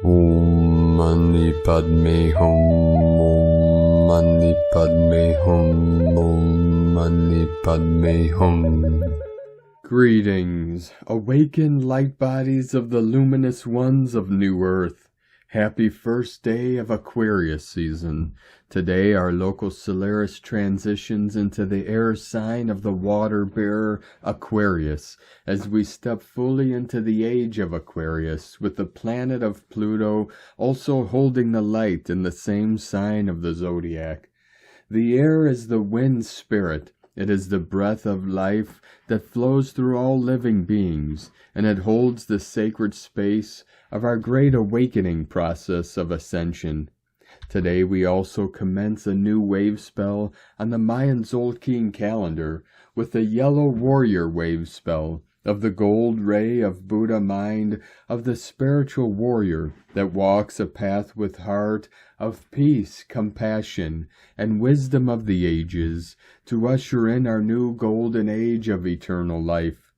Om Mani Padme Hum. Om Mani Padme Hum. Om Mani Padme Hum. Greetings, awakened light bodies of the luminous ones of New Earth. Happy first day of Aquarius season. Today our local Solaris transitions into the air sign of the water bearer Aquarius, as we step fully into the age of Aquarius, with the planet of Pluto also holding the light in the same sign of the zodiac. The air is the wind spirit. It is the breath of life that flows through all living beings, and it holds the sacred space of our great awakening process of ascension. Today we also commence a new wave spell on the Mayan Zolkin calendar with the yellow warrior wave spell of the gold ray of Buddha mind of the spiritual warrior that walks a path with heart of peace, compassion, and wisdom of the ages to usher in our new golden age of eternal life.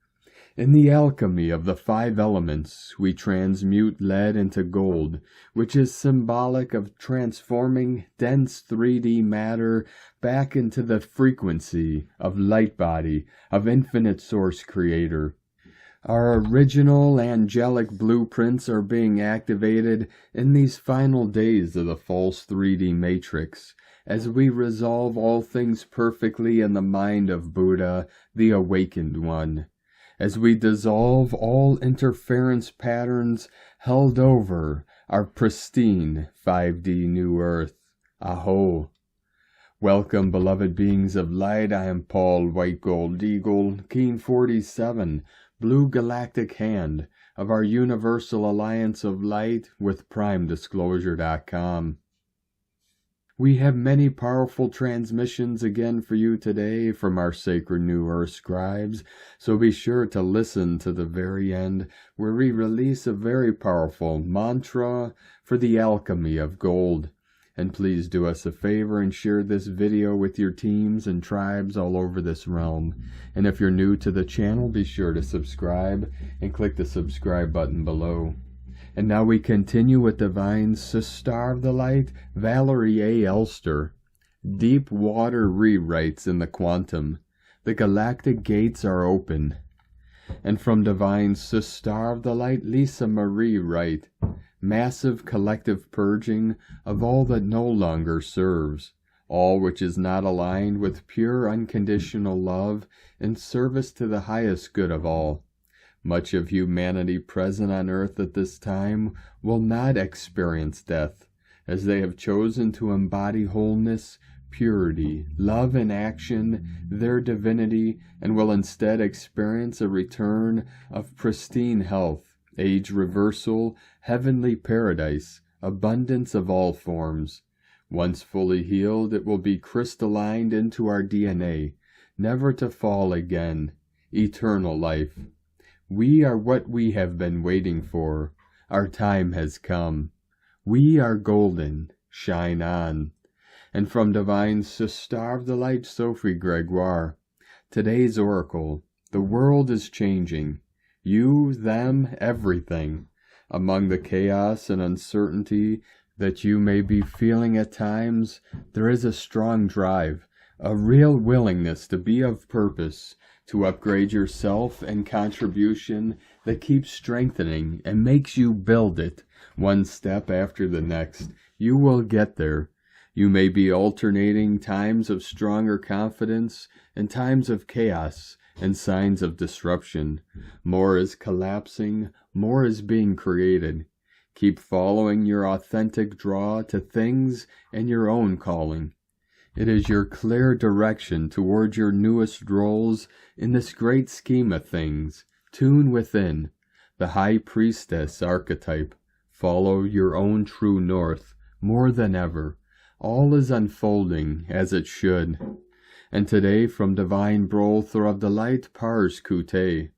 In the alchemy of the 5 elements, we transmute lead into gold, which is symbolic of transforming dense 3D matter back into the frequency of light body of infinite source creator. Our original angelic blueprints are being activated in these final days of the false 3D matrix, as we resolve all things perfectly in the mind of Buddha, the awakened one. As we dissolve all interference patterns held over our pristine 5D New Earth. A'ho. Welcome, beloved beings of light. I am Paul White Gold Eagle, Keen 47, Blue Galactic Hand of our Universal Alliance of Light with PrimeDisclosure.com. We have many powerful transmissions again for you today from our sacred New Earth scribes, so be sure to listen to the very end, where we release a very powerful mantra for the alchemy of gold. And please do us a favor and share this video with your teams and tribes all over this realm. And if you're new to the channel, be sure to subscribe and click the subscribe button below. And now we continue with Divine Sister of the Light, Laurie A. Elster. Deep water rewrites in the quantum. The galactic gates are open. And from Divine Sister of the Light, Lisa Marie Wright. Massive collective purging of all that no longer serves, all which is not aligned with pure unconditional love and service to the highest good of all. Much of humanity present on earth at this time will not experience death, as they have chosen to embody wholeness, purity, love in action, their divinity, and will instead experience a return of pristine health, age reversal, heavenly paradise, abundance of all forms. Once fully healed, it will be crystallined into our DNA, never to fall again, eternal life. We are what we have been waiting for. Our time has come. We are golden. Shine on. And from Divine Sister of the Light, Sophie Gregoire. Today's oracle. The world is changing. You, them, everything. Among the chaos and uncertainty that you may be feeling at times, there is a strong drive, a real willingness to be of purpose, to upgrade yourself and contribution that keeps strengthening and makes you build it, one step after the next. You will get there. You may be alternating times of stronger confidence and times of chaos and signs of disruption. More is collapsing, more is being created. Keep following your authentic draw to things and your own calling. It is your clear direction toward your newest roles in this great scheme of things. Tune within, the High Priestess archetype. Follow your own true north more than ever. All is unfolding as it should. And today from Divine Brother of the Light, Pars Kute.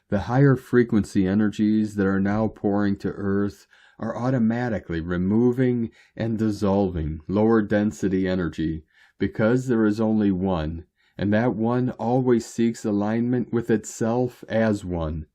The higher frequency energies that are now pouring to Earth are automatically removing and dissolving lower density energy, because there is only one, and that one always seeks alignment with itself as one.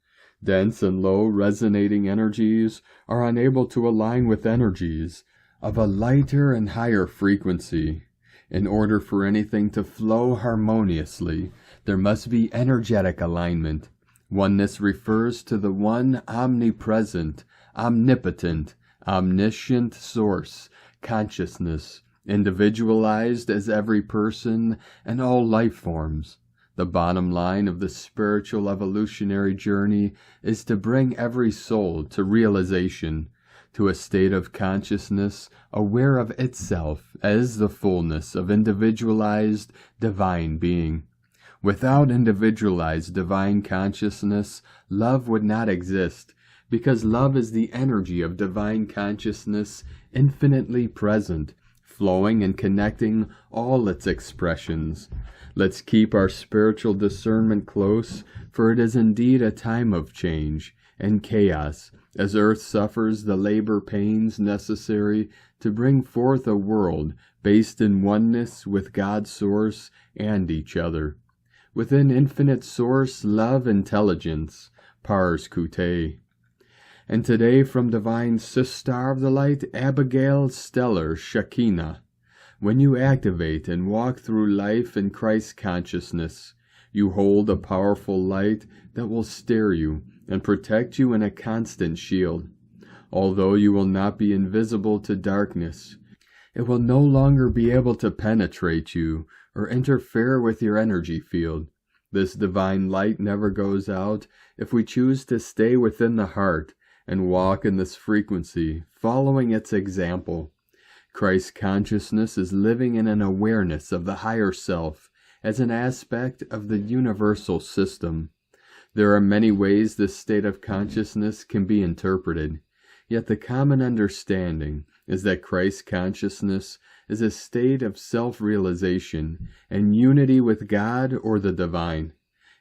Dense and low resonating energies are unable to align with energies of a lighter and higher frequency. In order for anything to flow harmoniously, there must be energetic alignment. Oneness refers to the one omnipresent, omnipotent, omniscient source, consciousness, individualized as every person and all life forms. The bottom line of the spiritual evolutionary journey is to bring every soul to realization, to a state of consciousness aware of itself as the fullness of individualized divine being. Without individualized divine consciousness, love would not exist, because love is the energy of divine consciousness infinitely present, flowing and connecting all its expressions. Let's keep our spiritual discernment close, for it is indeed a time of change and chaos, as Earth suffers the labor pains necessary to bring forth a world based in oneness with God's source and each other. Within infinite source, love, intelligence, pars kute. And today from divine Sister of the Light, Abigail Stellar Shekinah. When you activate and walk through life in Christ consciousness, you hold a powerful light that will steer you and protect you in a constant shield. Although you will not be invisible to darkness, it will no longer be able to penetrate you or interfere with your energy field. This divine light never goes out if we choose to stay within the heart and walk in this frequency, following its example. Christ consciousness is living in an awareness of the higher self as an aspect of the universal system. There are many ways this state of consciousness can be interpreted, yet the common understanding is that Christ consciousness is a state of self-realization and unity with God or the divine.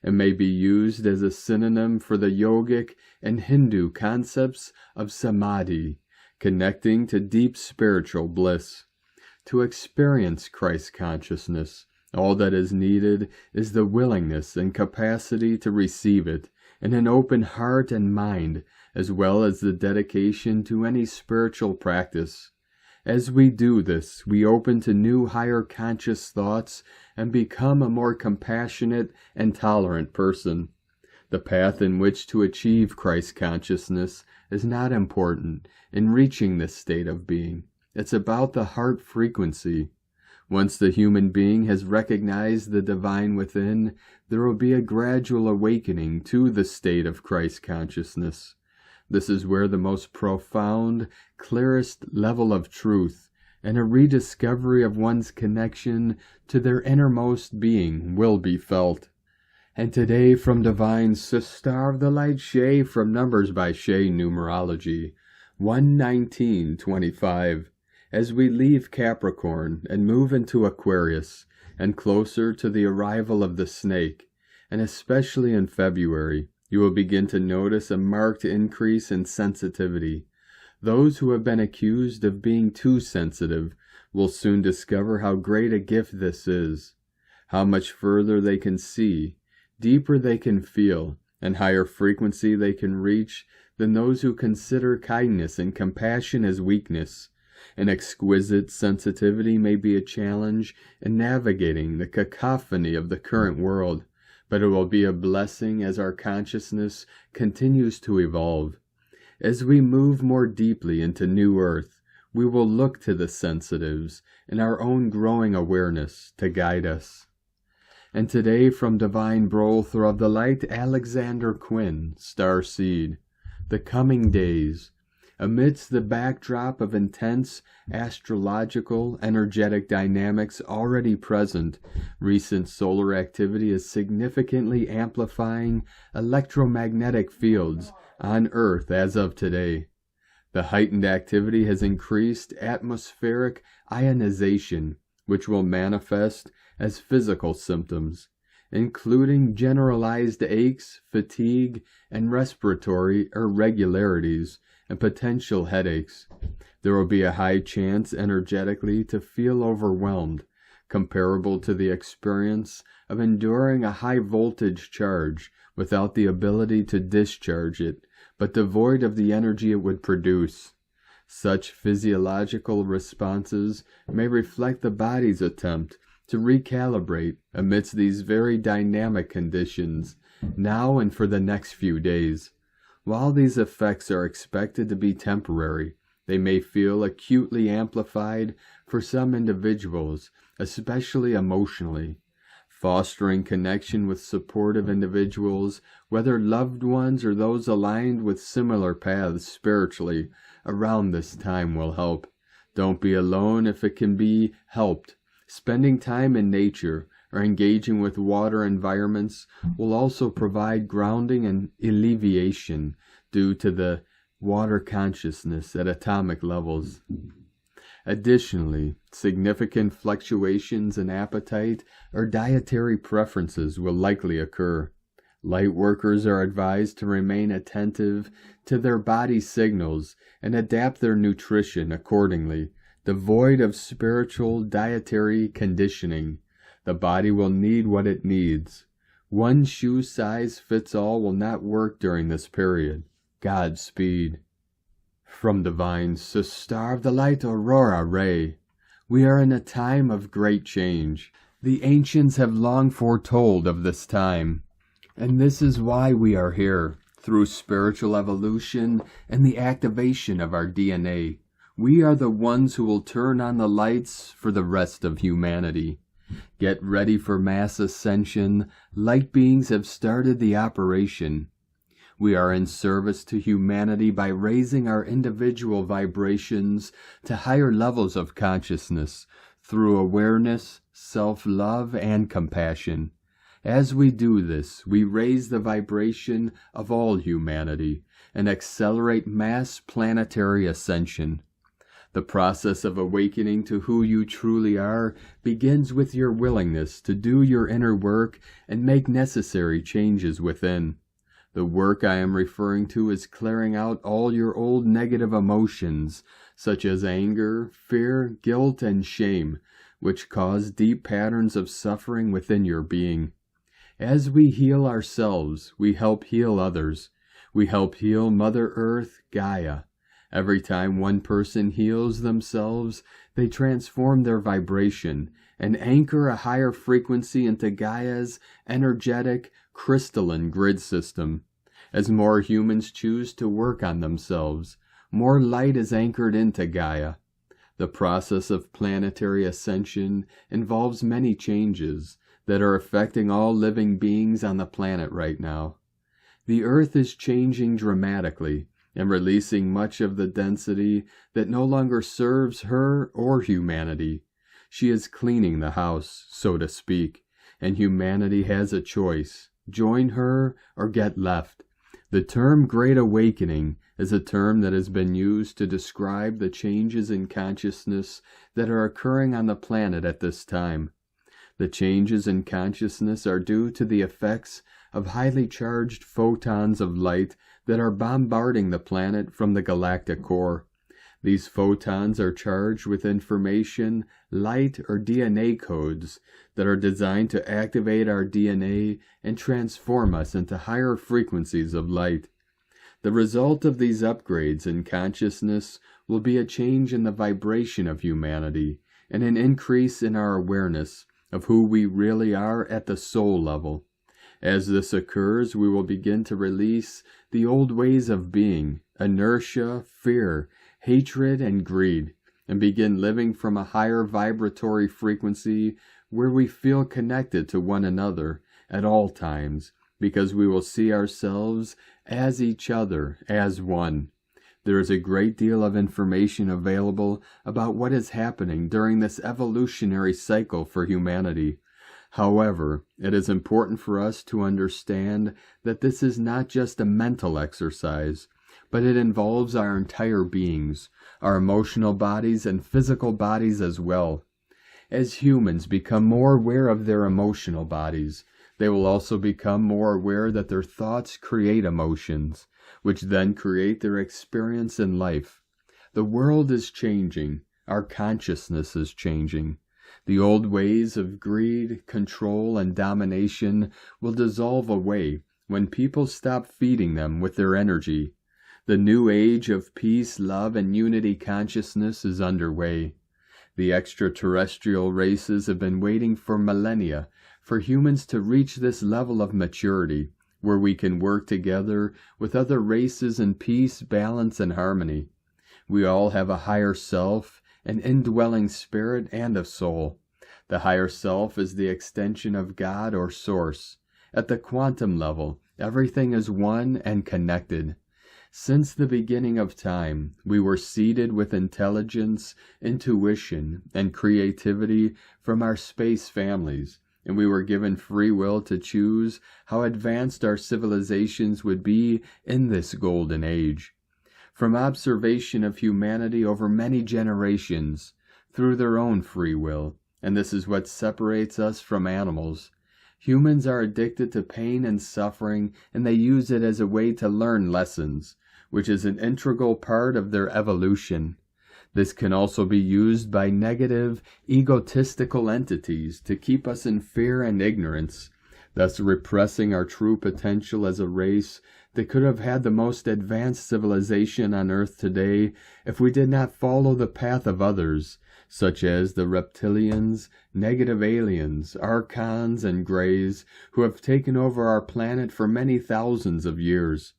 It may be used as a synonym for the yogic and Hindu concepts of samadhi, connecting to deep spiritual bliss. To experience Christ consciousness, all that is needed is the willingness and capacity to receive it in an open heart and mind, as well as the dedication to any spiritual practice. As we do this, we open to new higher conscious thoughts and become a more compassionate and tolerant person. The path in which to achieve Christ consciousness is not important in reaching this state of being. It's about the heart frequency. Once the human being has recognized the divine within, there will be a gradual awakening to the state of Christ consciousness. This is where the most profound, clearest level of truth and a rediscovery of one's connection to their innermost being will be felt. And today from Divine Sister of the Light Shay from Numbers by Shay Numerology, 11925. As we leave Capricorn and move into Aquarius and closer to the arrival of the snake, and especially in February, you will begin to notice a marked increase in sensitivity. Those who have been accused of being too sensitive will soon discover how great a gift this is, how much further they can see, deeper they can feel, and higher frequency they can reach than those who consider kindness and compassion as weakness. An exquisite sensitivity may be a challenge in navigating the cacophony of the current world, but it will be a blessing as our consciousness continues to evolve. As we move more deeply into New Earth, we will look to the sensitives in our own growing awareness to guide us. And today from Divine Brother of the Light, Alexander Quinn, Starseed, the coming days. Amidst the backdrop of intense astrological energetic dynamics already present, recent solar activity is significantly amplifying electromagnetic fields on Earth as of today. The heightened activity has increased atmospheric ionization, which will manifest as physical symptoms, including generalized aches, fatigue, and respiratory irregularities, and potential headaches. There will be a high chance energetically to feel overwhelmed, comparable to the experience of enduring a high-voltage charge without the ability to discharge it, but devoid of the energy it would produce. Such physiological responses may reflect the body's attempt to recalibrate amidst these very dynamic conditions, now and for the next few days. While these effects are expected to be temporary, they may feel acutely amplified for some individuals, especially emotionally. Fostering connection with supportive individuals, whether loved ones or those aligned with similar paths spiritually, around this time will help. Don't be alone if it can be helped. Spending time in nature or engaging with water environments will also provide grounding and alleviation due to the water consciousness at atomic levels. Additionally, significant fluctuations in appetite or dietary preferences will likely occur. Light workers are advised to remain attentive to their body signals and adapt their nutrition accordingly, devoid of spiritual dietary conditioning. The body will need what it needs. One shoe size fits all will not work during this period. Godspeed. From Divine Sister of the Light Aurora Rae, we are in a time of great change. The ancients have long foretold of this time, and this is why we are here. Through spiritual evolution and the activation of our DNA, we are the ones who will turn on the lights for the rest of humanity. Get ready for mass ascension. Light beings have started the operation. We are in service to humanity by raising our individual vibrations to higher levels of consciousness through awareness, self-love, and compassion. As we do this, we raise the vibration of all humanity and accelerate mass planetary ascension. The process of awakening to who you truly are begins with your willingness to do your inner work and make necessary changes within. The work I am referring to is clearing out all your old negative emotions, such as anger, fear, guilt, and shame, which cause deep patterns of suffering within your being. As we heal ourselves, we help heal others. We help heal Mother Earth, Gaia. Every time one person heals themselves, they transform their vibration and anchor a higher frequency into Gaia's energetic, crystalline grid system. As more humans choose to work on themselves, more light is anchored into Gaia. The process of planetary ascension involves many changes that are affecting all living beings on the planet right now. The Earth is changing dramatically and releasing much of the density that no longer serves her or humanity. She is cleaning the house, so to speak, and humanity has a choice: join her or get left. The term Great Awakening is a term that has been used to describe the changes in consciousness that are occurring on the planet at this time. The changes in consciousness are due to the effects of highly charged photons of light that are bombarding the planet from the galactic core. These photons are charged with information, light, or DNA codes that are designed to activate our DNA and transform us into higher frequencies of light. The result of these upgrades in consciousness will be a change in the vibration of humanity and an increase in our awareness of who we really are at the soul level. As this occurs, we will begin to release the old ways of being, inertia, fear, hatred, and greed, and begin living from a higher vibratory frequency where we feel connected to one another at all times, because we will see ourselves as each other, as one. There is a great deal of information available about what is happening during this evolutionary cycle for humanity. However, it is important for us to understand that this is not just a mental exercise, but it involves our entire beings, our emotional bodies and physical bodies as well. As humans become more aware of their emotional bodies, they will also become more aware that their thoughts create emotions, which then create their experience in life. The world is changing. Our consciousness is changing. The old ways of greed, control, and domination will dissolve away when people stop feeding them with their energy. The new age of peace, love, and unity consciousness is underway. The extraterrestrial races have been waiting for millennia for humans to reach this level of maturity, where we can work together with other races in peace, balance, and harmony. We all have a higher self, an indwelling spirit, and a soul. The higher self is the extension of God or Source. At the quantum level, everything is one and connected. Since the beginning of time, we were seeded with intelligence, intuition, and creativity from our space families, and we were given free will to choose how advanced our civilizations would be in this golden age. From observation of humanity over many generations, through their own free will, and this is what separates us from animals. Humans are addicted to pain and suffering, and they use it as a way to learn lessons, which is an integral part of their evolution. This can also be used by negative, egotistical entities to keep us in fear and ignorance, thus repressing our true potential as a race that could have had the most advanced civilization on Earth today if we did not follow the path of others, such as the reptilians, negative aliens, archons, and greys, who have taken over our planet for many thousands of years.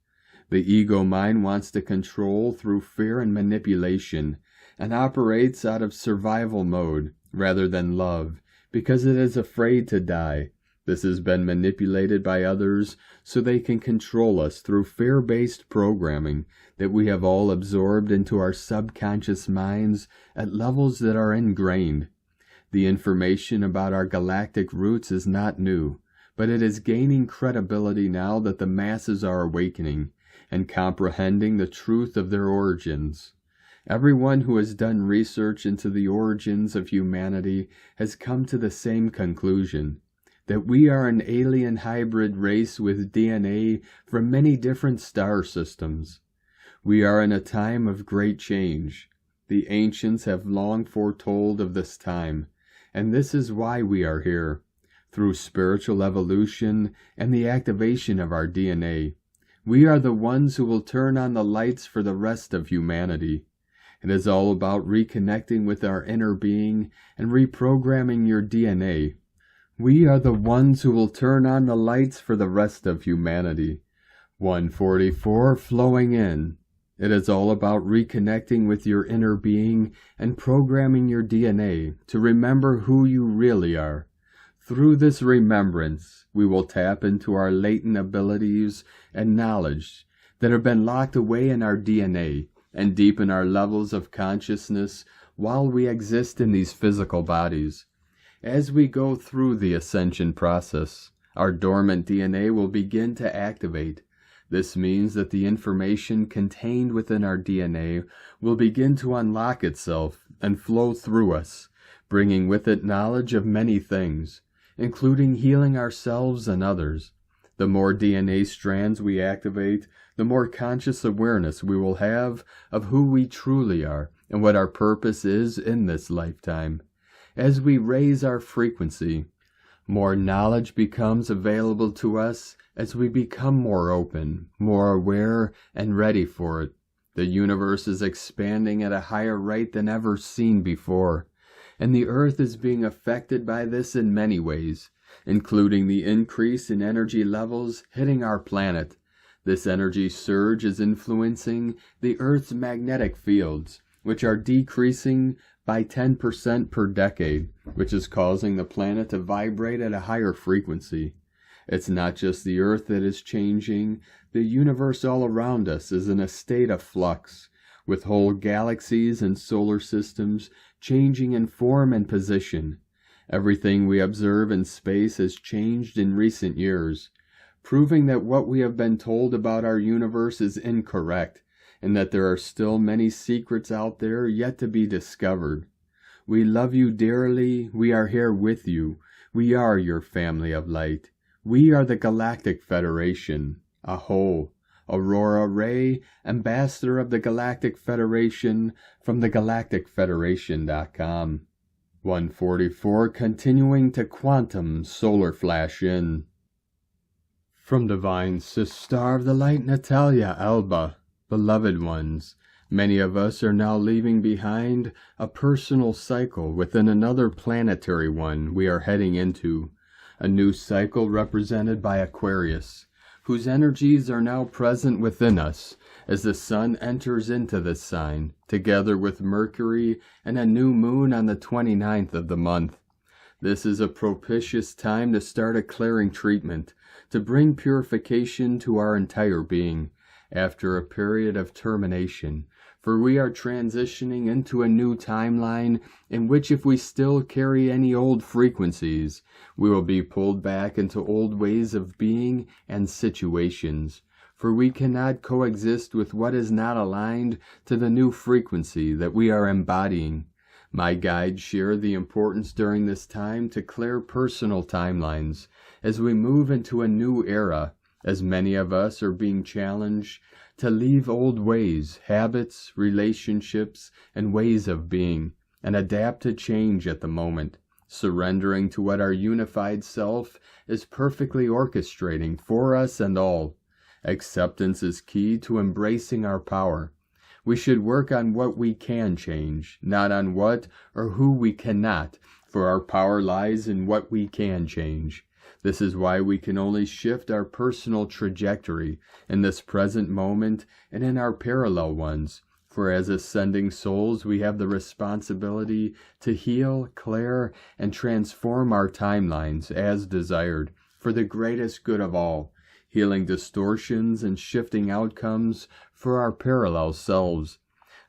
The ego mind wants to control through fear and manipulation, and operates out of survival mode rather than love, because it is afraid to die. This has been manipulated by others so they can control us through fear-based programming that we have all absorbed into our subconscious minds at levels that are ingrained. The information about our galactic roots is not new, but it is gaining credibility now that the masses are awakening and comprehending the truth of their origins. Everyone who has done research into the origins of humanity has come to the same conclusion, that we are an alien hybrid race with DNA from many different star systems. We are in a time of great change. The ancients have long foretold of this time, and this is why we are here, through spiritual evolution and the activation of our DNA. We are the ones who will turn on the lights for the rest of humanity. It is all about reconnecting with our inner being and reprogramming your DNA. We are the ones who will turn on the lights for the rest of humanity. 144 flowing in. It is all about reconnecting with your inner being and programming your DNA to remember who you really are. Through this remembrance, we will tap into our latent abilities and knowledge that have been locked away in our DNA and deepen our levels of consciousness while we exist in these physical bodies. As we go through the ascension process, our dormant DNA will begin to activate. This means that the information contained within our DNA will begin to unlock itself and flow through us, bringing with it knowledge of many things, including healing ourselves and others. The more DNA strands we activate, the more conscious awareness we will have of who we truly are and what our purpose is in this lifetime. As we raise our frequency, more knowledge becomes available to us as we become more open, more aware, and ready for it. The universe is expanding at a higher rate than ever seen before, and the Earth is being affected by this in many ways, including the increase in energy levels hitting our planet. This energy surge is influencing the Earth's magnetic fields, which are decreasing by 10% per decade, which is causing the planet to vibrate at a higher frequency. It's not just the Earth that is changing, the universe all around us is in a state of flux, with whole galaxies and solar systems changing in form and position. Everything we observe in space has changed in recent years, proving that what we have been told about our universe is incorrect, and that there are still many secrets out there yet to be discovered. We love you dearly. We are here with you. We are your family of light. We are the Galactic Federation. A'ho. Aurora Rae, Ambassador of the Galactic Federation from thegalacticfederation.com. 144 continuing to quantum solar flash in. From Divine Sister of the Light Natalia Alba, beloved ones, many of us are now leaving behind a personal cycle within another planetary one we are heading into, a new cycle represented by Aquarius, whose energies are now present within us as the sun enters into this sign, together with Mercury and a new moon on the 29th of the month. This is a propitious time to start a clearing treatment, to bring purification to our entire being, after a period of termination, for we are transitioning into a new timeline in which if we still carry any old frequencies, we will be pulled back into old ways of being and situations, for we cannot coexist with what is not aligned to the new frequency that we are embodying. My guides share the importance during this time to clear personal timelines as we move into a new era, as many of us are being challenged to leave old ways, habits, relationships, and ways of being, and adapt to change at the moment, surrendering to what our unified self is perfectly orchestrating for us and all. Acceptance is key to embracing our power. We should work on what we can change, not on what or who we cannot, for our power lies in what we can change. This is why we can only shift our personal trajectory in this present moment and in our parallel ones, for as ascending souls we have the responsibility to heal, clear, and transform our timelines as desired, for the greatest good of all, healing distortions and shifting outcomes for our parallel selves.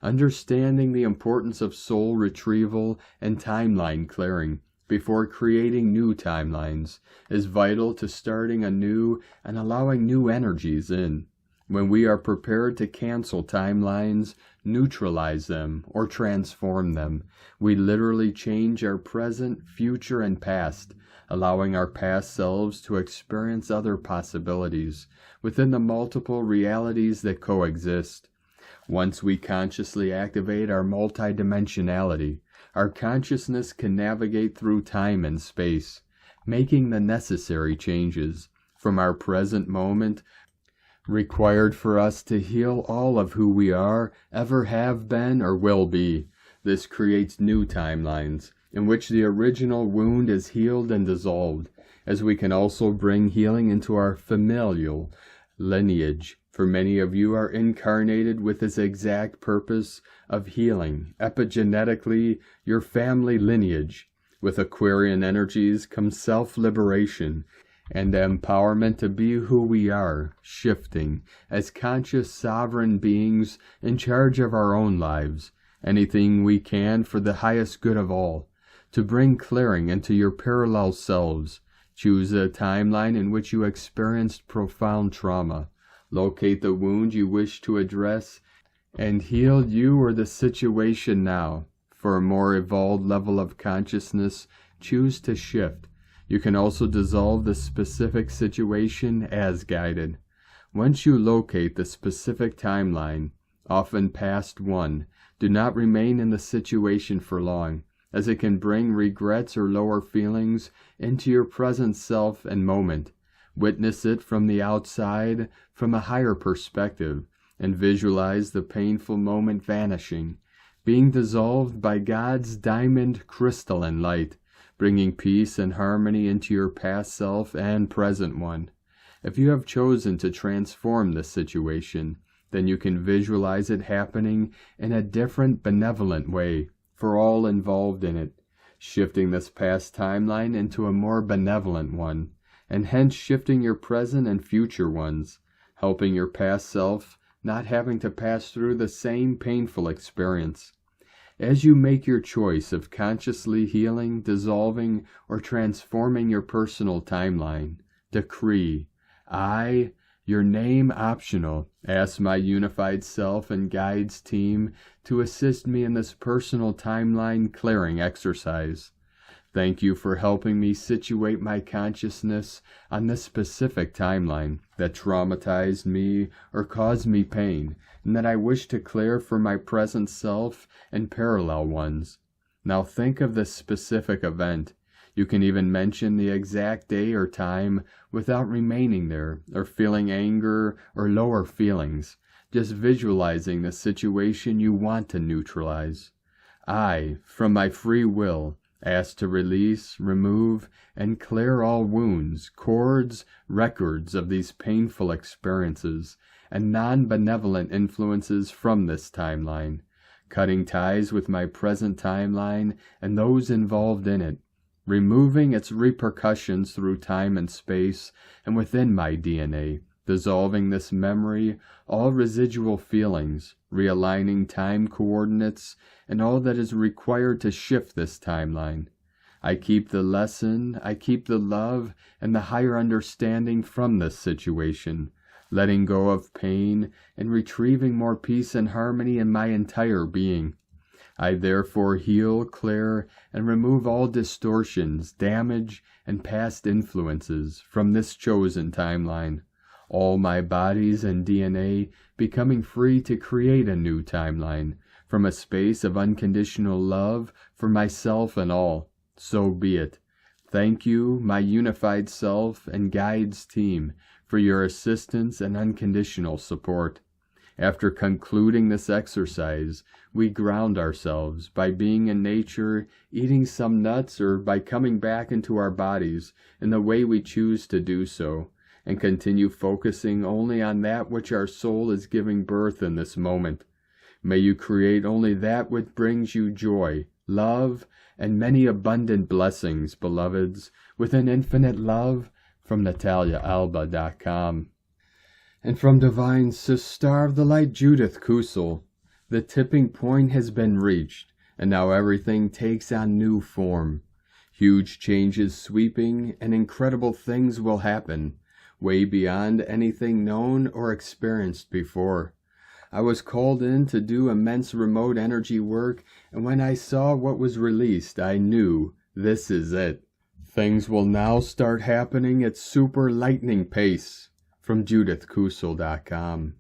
Understanding the importance of soul retrieval and timeline clearing before creating new timelines is vital to starting anew and allowing new energies in. When we are prepared to cancel timelines, neutralize them, or transform them, we literally change our present, future, and past, allowing our past selves to experience other possibilities within the multiple realities that coexist. Once we consciously activate our multidimensionality, our consciousness can navigate through time and space, making the necessary changes from our present moment required for us to heal all of who we are, ever have been, or will be. This creates new timelines, in which the original wound is healed and dissolved, as we can also bring healing into our familial lineage, for many of you are incarnated with this exact purpose of healing, epigenetically, your family lineage. With Aquarian energies comes self-liberation and empowerment to be who we are, shifting as conscious sovereign beings in charge of our own lives, anything we can for the highest good of all, to bring clearing into your parallel selves. Choose a timeline in which you experienced profound trauma. Locate the wound you wish to address and heal you or the situation now. For a more evolved level of consciousness, choose to shift. You can also dissolve the specific situation as guided. Once you locate the specific timeline, often past one, do not remain in the situation for long, as it can bring regrets or lower feelings into your present self and moment. Witness it from the outside, from a higher perspective, and visualize the painful moment vanishing, being dissolved by God's diamond crystalline light, bringing peace and harmony into your past self and present one. If you have chosen to transform this situation, then you can visualize it happening in a different, benevolent way for all involved in it, shifting this past timeline into a more benevolent one, and hence shifting your present and future ones, helping your past self not having to pass through the same painful experience. As you make your choice of consciously healing, dissolving, or transforming your personal timeline, decree, I, your name optional, ask my unified self and guides team to assist me in this personal timeline clearing exercise. Thank you for helping me situate my consciousness on this specific timeline that traumatized me or caused me pain, and that I wish to clear for my present self and parallel ones. Now think of this specific event. You can even mention the exact day or time without remaining there or feeling anger or lower feelings, just visualizing the situation you want to neutralize. I, from my free will, ask to release, remove, and clear all wounds, cords, records of these painful experiences, and non-benevolent influences from this timeline, cutting ties with my present timeline and those involved in it, removing its repercussions through time and space and within my DNA, dissolving this memory, all residual feelings, realigning time coordinates, and all that is required to shift this timeline. I keep the lesson, I keep the love, and the higher understanding from this situation, letting go of pain and retrieving more peace and harmony in my entire being. I therefore heal, clear, and remove all distortions, damage, and past influences from this chosen timeline. All my bodies and DNA becoming free to create a new timeline from a space of unconditional love for myself and all. So be it. Thank you, my unified self and guides team, for your assistance and unconditional support. After concluding this exercise, we ground ourselves by being in nature, eating some nuts, or by coming back into our bodies in the way we choose to do so, and continue focusing only on that which our soul is giving birth in this moment. May you create only that which brings you joy, love, and many abundant blessings, beloveds, with an infinite love, from NataliaAlba.com. And from Divine Star of the Light Judith Kusel, the tipping point has been reached, and now everything takes on new form. Huge changes sweeping, and incredible things will happen, way beyond anything known or experienced before. I was called in to do immense remote energy work, and when I saw what was released, I knew this is it. Things will now start happening at super lightning pace. From JudithKusel.com.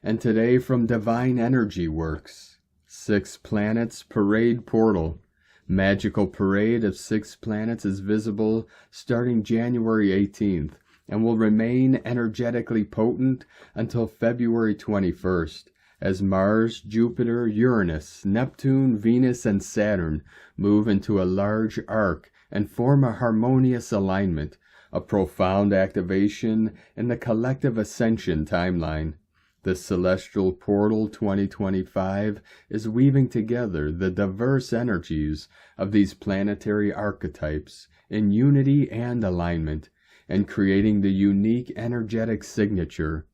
And today from Divine Energy Works, 6 Planets Parade Portal. Magical parade of 6 planets is visible starting January 18th and will remain energetically potent until February 21st, as Mars, Jupiter, Uranus, Neptune, Venus, and Saturn move into a large arc and form a harmonious alignment, a profound activation in the collective ascension timeline. The Celestial Portal 2025 is weaving together the diverse energies of these planetary archetypes in unity and alignment, and creating the unique energetic signature.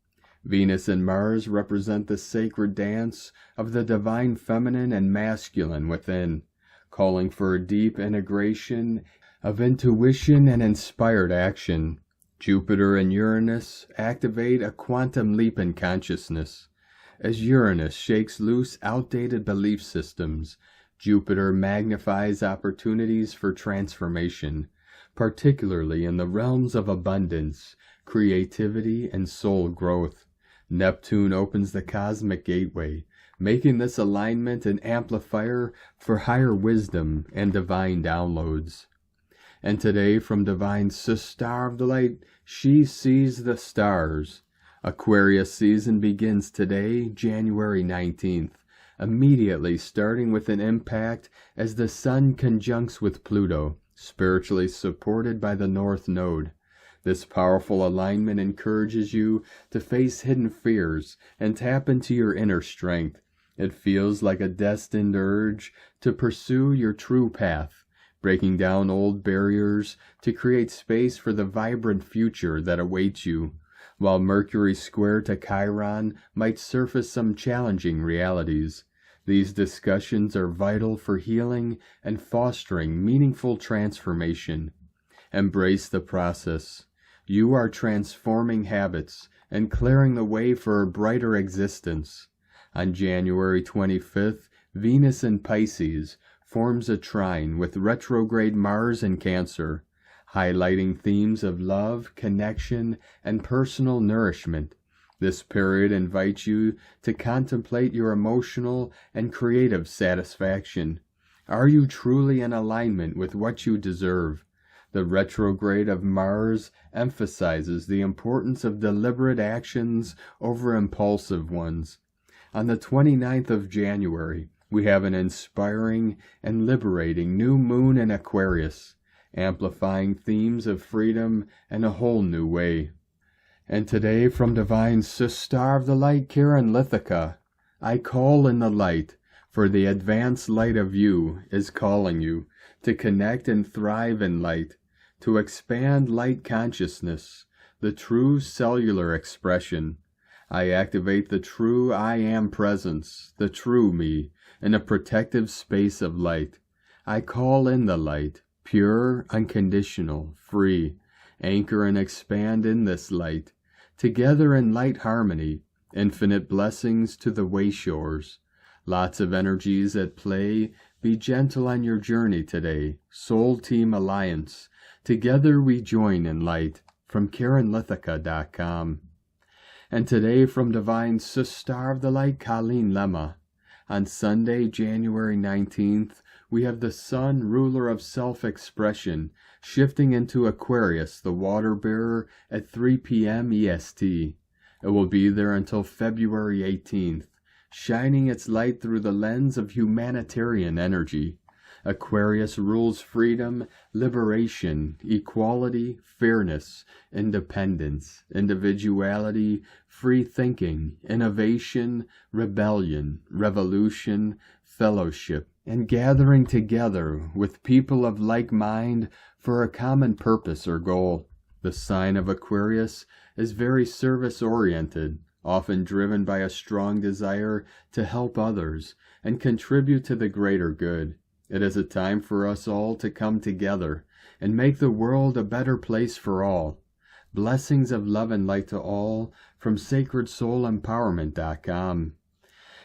Venus and Mars represent the sacred dance of the divine feminine and masculine within, calling for a deep integration of intuition and inspired action. Jupiter and Uranus activate a quantum leap in consciousness. As Uranus shakes loose outdated belief systems, Jupiter magnifies opportunities for transformation, particularly in the realms of abundance, creativity, and soul growth. Neptune opens the cosmic gateway, making this alignment an amplifier for higher wisdom and divine downloads. And today from Divine Star of the Light, she sees the stars. Aquarius season begins today, January 19th, immediately starting with an impact as the Sun conjuncts with Pluto, spiritually supported by the North Node. This powerful alignment encourages you to face hidden fears and tap into your inner strength. It feels like a destined urge to pursue your true path, breaking down old barriers to create space for the vibrant future that awaits you. While Mercury square to Chiron might surface some challenging realities, these discussions are vital for healing and fostering meaningful transformation. Embrace the process. You are transforming habits and clearing the way for a brighter existence. On January 25th, Venus in Pisces forms a trine with retrograde Mars in Cancer, highlighting themes of love, connection, and personal nourishment. This period invites you to contemplate your emotional and creative satisfaction. Are you truly in alignment with what you deserve? The retrograde of Mars emphasizes the importance of deliberate actions over impulsive ones. On the 29th of January, we have an inspiring and liberating new moon in Aquarius, amplifying themes of freedom in a whole new way. And today, from Divine Sister of the Light, Karen Lithica, I call in the light, for the advanced light of you is calling you to connect and thrive in light, to expand light consciousness, the true cellular expression. I activate the true I am presence, the true me, in a protective space of light. I call in the light, pure, unconditional, free. Anchor and expand in this light. Together in light harmony, infinite blessings to the wayshores. Lots of energies at play. Be gentle on your journey today. Soul Team Alliance. Together we join in light. From KarenLithica.com. And today from Divine Sister of the Light, Colleen Lemma. On Sunday, January 19th, we have the Sun, ruler of self-expression, shifting into Aquarius, the water bearer, at 3 p.m. EST. It will be there until February 18th, shining its light through the lens of humanitarian energy. Aquarius rules freedom, liberation, equality, fairness, independence, individuality, free thinking, innovation, rebellion, revolution, fellowship, and gathering together with people of like mind for a common purpose or goal. The sign of Aquarius is very service-oriented, often driven by a strong desire to help others and contribute to the greater good. It is a time for us all to come together and make the world a better place for all. Blessings of love and light to all from SacredSoulEmpowerment.com.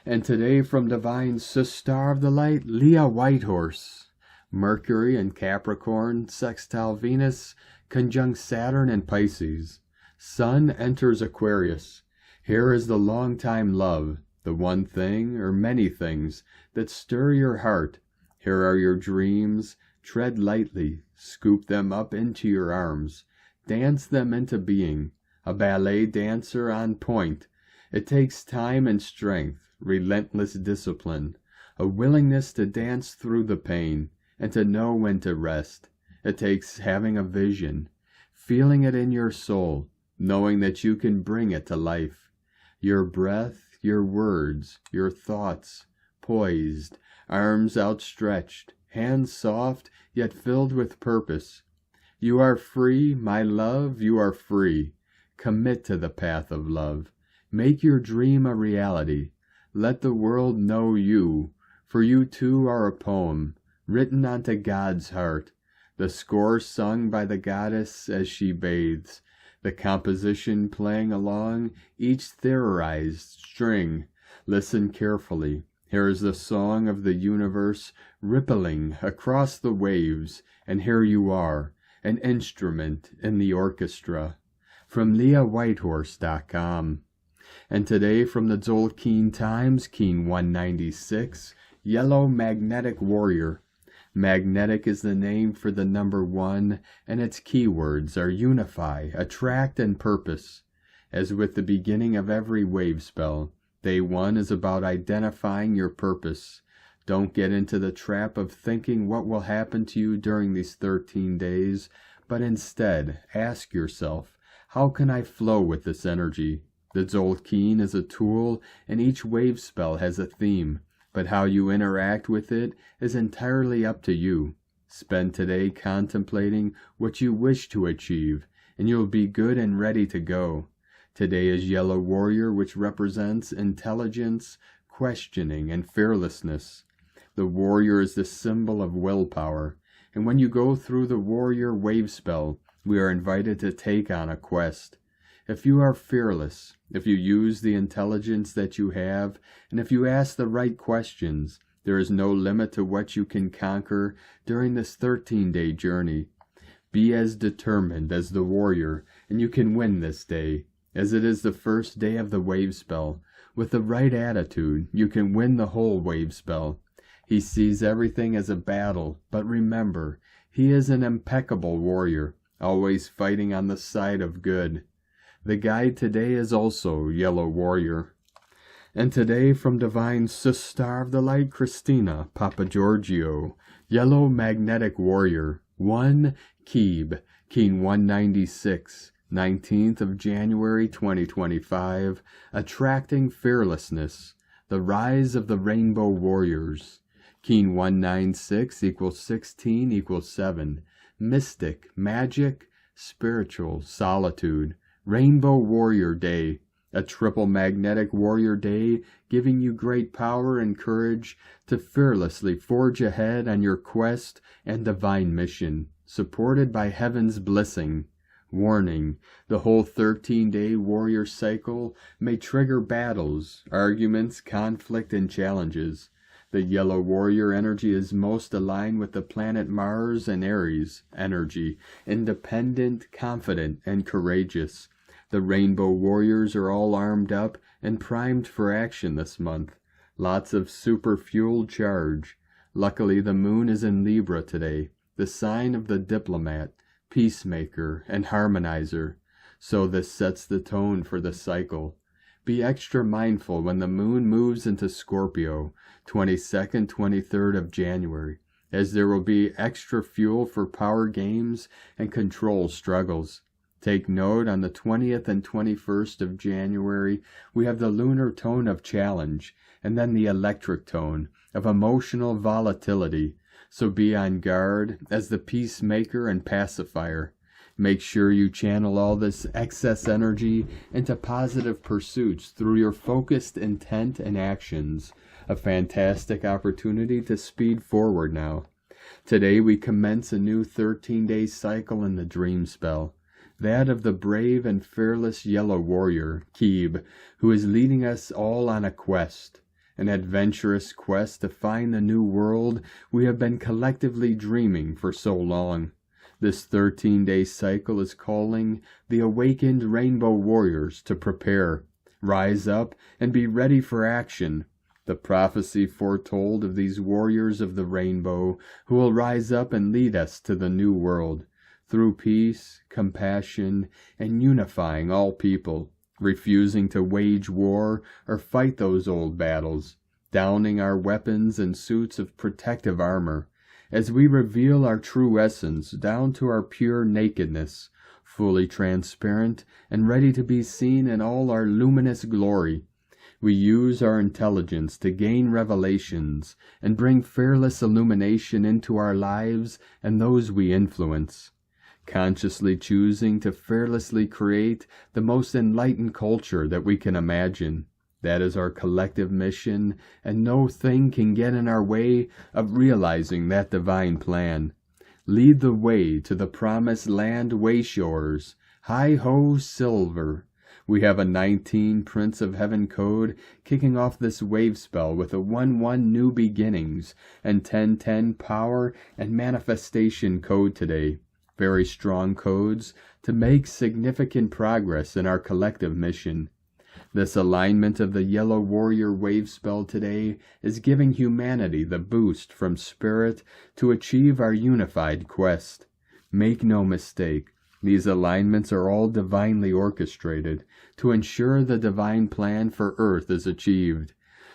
And today from Divine Sister of the Light, Leah Whitehorse. Mercury in Capricorn, sextile Venus, conjunct Saturn and Pisces. Sun enters Aquarius. Here is the long-time love, the one thing or many things that stir your heart. Here are your dreams. Tread lightly, scoop them up into your arms, dance them into being. A ballet dancer on point. It takes time and strength, relentless discipline, a willingness to dance through the pain, and to know when to rest. It takes having a vision, feeling it in your soul, knowing that you can bring it to life. Your breath, your words, your thoughts, poised, arms outstretched, hands soft, yet filled with purpose. You are free, my love, you are free. Commit to the path of love. Make your dream a reality. Let the world know you, for you too are a poem, written onto God's heart. The score sung by the goddess as she bathes. The composition playing along each theorized string. Listen carefully. Here is the song of the universe rippling across the waves, and here you are, an instrument in the orchestra. From LeahWhitehorse.com. And today from the Tzolk'in Times, Keen 196, Yellow Magnetic Warrior. Magnetic is the name for the number 1, and its keywords are unify, attract, and purpose. As with the beginning of every wave spell, Day 1 is about identifying your purpose. Don't get into the trap of thinking what will happen to you during these 13 days, but instead ask yourself, how can I flow with this energy? The Tzolk'in is a tool, and each wave spell has a theme, but how you interact with it is entirely up to you. Spend today contemplating what you wish to achieve, and you'll be good and ready to go. Today is Yellow Warrior, which represents intelligence, questioning, and fearlessness. The warrior is the symbol of willpower, and when you go through the warrior wave spell, we are invited to take on a quest. If you are fearless, if you use the intelligence that you have, and if you ask the right questions, there is no limit to what you can conquer during this 13-day journey. Be as determined as the warrior, and you can win this day. As it is the first day of the wave spell, with the right attitude, you can win the whole wave spell. He sees everything as a battle, but remember, he is an impeccable warrior, always fighting on the side of good. The guide today is also Yellow Warrior. And today from Divine Sister of the Light Christina Papa Giorgio, Yellow Magnetic Warrior, 1 Keeb, Keen 196, 19th of January 2025, Attracting Fearlessness, the Rise of the Rainbow Warriors. Keen 196 equals 16 equals 7, Mystic, Magic, Spiritual, Solitude, Rainbow Warrior Day, a triple magnetic warrior day giving you great power and courage to fearlessly forge ahead on your quest and divine mission, supported by heaven's blessing. Warning, the whole 13-day warrior cycle may trigger battles, arguments, conflict, and challenges. The Yellow Warrior energy is most aligned with the planet Mars and Aries energy, independent, confident, and courageous. The Rainbow Warriors are all armed up and primed for action this month. Lots of super fuel charge. Luckily, the moon is in Libra today, the sign of the diplomat, peacemaker, and harmonizer. So this sets the tone for the cycle. Be extra mindful when the moon moves into Scorpio, 22nd, 23rd of January, as there will be extra fuel for power games and control struggles. Take note, on the 20th and 21st of January, we have the lunar tone of challenge, and then the electric tone of emotional volatility. So be on guard as the peacemaker and pacifier. Make sure you channel all this excess energy into positive pursuits through your focused intent and actions. A fantastic opportunity to speed forward now. Today we commence a new 13-day cycle in the dream spell. That of the brave and fearless Yellow Warrior, Keeb, who is leading us all on a quest, an adventurous quest to find the new world we have been collectively dreaming for so long. This 13-day cycle is calling the awakened Rainbow Warriors to prepare, rise up, and be ready for action. The prophecy foretold of these warriors of the rainbow who will rise up and lead us to the new world, through peace, compassion, and unifying all people, refusing to wage war or fight those old battles, donning our weapons and suits of protective armor, as we reveal our true essence down to our pure nakedness, fully transparent and ready to be seen in all our luminous glory. We use our intelligence to gain revelations and bring fearless illumination into our lives and those we influence, consciously choosing to fearlessly create the most enlightened culture that we can imagine. That is our collective mission, and no thing can get in our way of realizing that divine plan. Lead the way to the promised land wayshores. Hi-ho, silver. We have a 19 Prince of Heaven code kicking off this wave spell with a 1-1 new beginnings and 10-10 power and manifestation code today. Very strong codes to make significant progress in our collective mission. This alignment of the Yellow Warrior wave spell today is giving humanity the boost from spirit to achieve our unified quest. Make no mistake, these alignments are all divinely orchestrated to ensure the divine plan for Earth is achieved.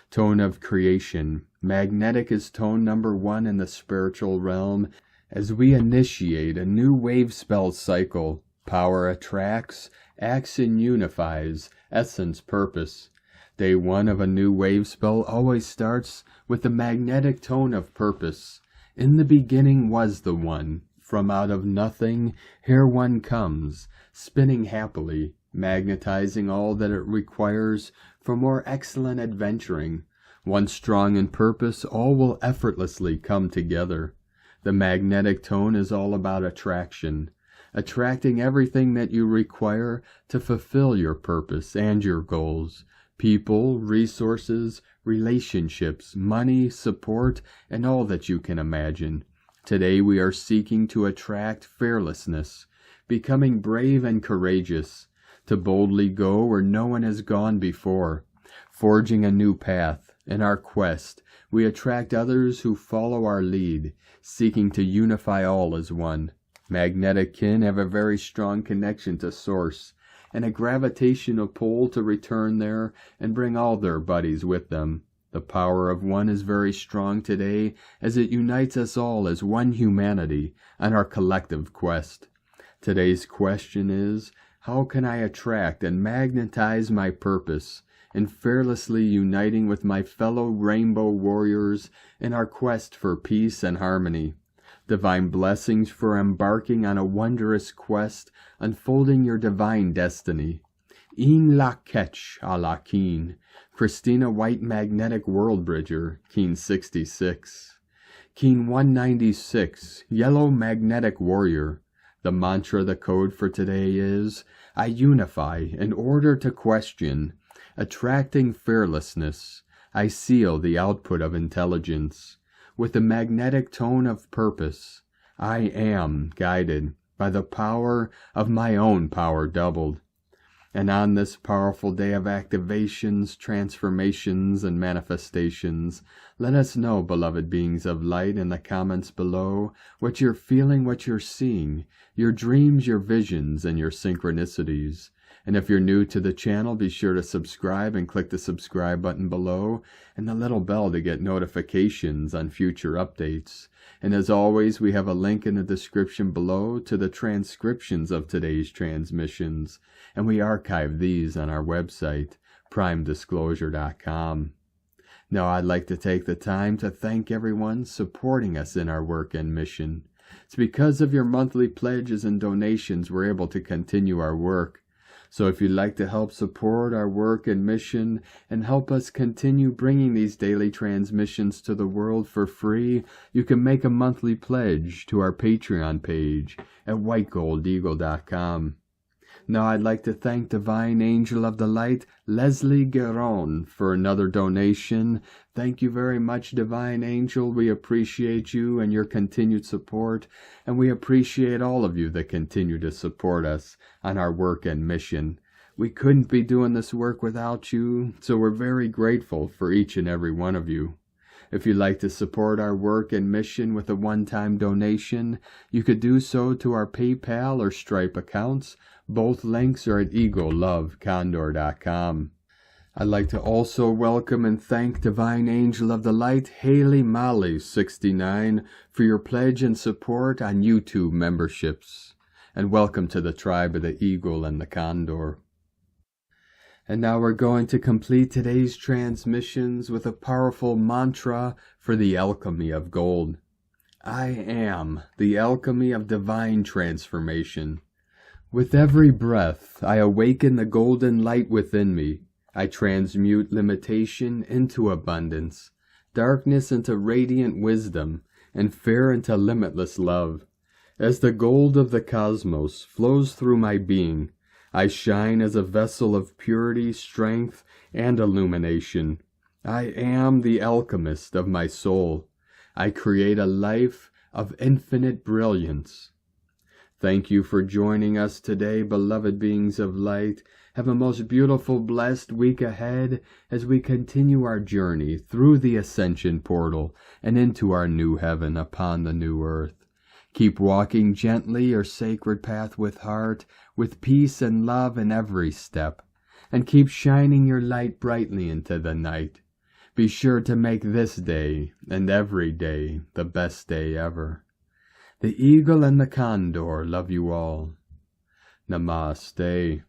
Tone of creation. Magnetic is tone number 1 in the spiritual realm as we initiate a new wave spell cycle. Power attracts, acts and unifies, essence purpose. Day 1 of a new wave spell always starts with the magnetic tone of purpose. In the beginning was the One. From out of nothing, here one comes, spinning happily, magnetizing all that it requires for more excellent adventuring. Once strong in purpose, all will effortlessly come together. The magnetic tone is all about attraction, attracting everything that you require to fulfill your purpose and your goals. People, resources, relationships, money, support, and all that you can imagine. Today we are seeking to attract fearlessness, becoming brave and courageous, to boldly go where no one has gone before, forging a new path, In our quest, we attract others who follow our lead, seeking to unify all as one. Magnetic kin have a very strong connection to Source, and a gravitational pull to return there and bring all their buddies with them. The power of one is very strong today as it unites us all as one humanity on our collective quest. Today's question is, how can I attract and magnetize my purpose in fearlessly uniting with my fellow rainbow warriors in our quest for peace and harmony? Divine blessings for embarking on a wondrous quest, unfolding your divine destiny. In la ketch a la keen. Christina White Magnetic World Bridger, Keen 66. Keen 196, Yellow Magnetic Warrior. The mantra, the code for today is, I unify in order to question. Attracting fearlessness, I seal the output of intelligence. With the magnetic tone of purpose, I am guided by the power of my own power doubled. And on this powerful day of activations, transformations, and manifestations, let us know, beloved beings of light, in the comments below, what you're feeling, what you're seeing, your dreams, your visions, and your synchronicities. And if you're new to the channel, be sure to subscribe and click the subscribe button below and the little bell to get notifications on future updates. And as always, we have a link in the description below to the transcriptions of today's transmissions, and we archive these on our website, primedisclosure.com. Now, I'd like to take the time to thank everyone supporting us in our work and mission. It's because of your monthly pledges and donations we're able to continue our work. So if you'd like to help support our work and mission and help us continue bringing these daily transmissions to the world for free, you can make a monthly pledge to our Patreon page at whitegoldeagle.com. Now I'd like to thank Divine Angel of the Light, Leslie Gueron, for another donation. Thank you very much, Divine Angel. We appreciate you and your continued support, and we appreciate all of you that continue to support us on our work and mission. We couldn't be doing this work without you, so we're very grateful for each and every one of you. If you'd like to support our work and mission with a one-time donation, you could do so to our PayPal or Stripe accounts. Both links are at eaglelovecondor.com. I'd like to also welcome and thank Divine Angel of the Light, Haley Molly 69, for your pledge and support on YouTube memberships. And welcome to the tribe of the Eagle and the Condor. And now we're going to complete today's transmissions with a powerful mantra for the alchemy of gold. I am the alchemy of divine transformation. With every breath, I awaken the golden light within me. I transmute limitation into abundance, darkness into radiant wisdom, and fear into limitless love. As the gold of the cosmos flows through my being, I shine as a vessel of purity, strength, and illumination. I am the alchemist of my soul. I create a life of infinite brilliance. Thank you for joining us today, beloved beings of light. Have a most beautiful, blessed week ahead as we continue our journey through the ascension portal and into our new heaven upon the new earth. Keep walking gently your sacred path with heart, with peace and love in every step, and keep shining your light brightly into the night. Be sure to make this day and every day the best day ever. The Eagle and the Condor love you all. Namaste.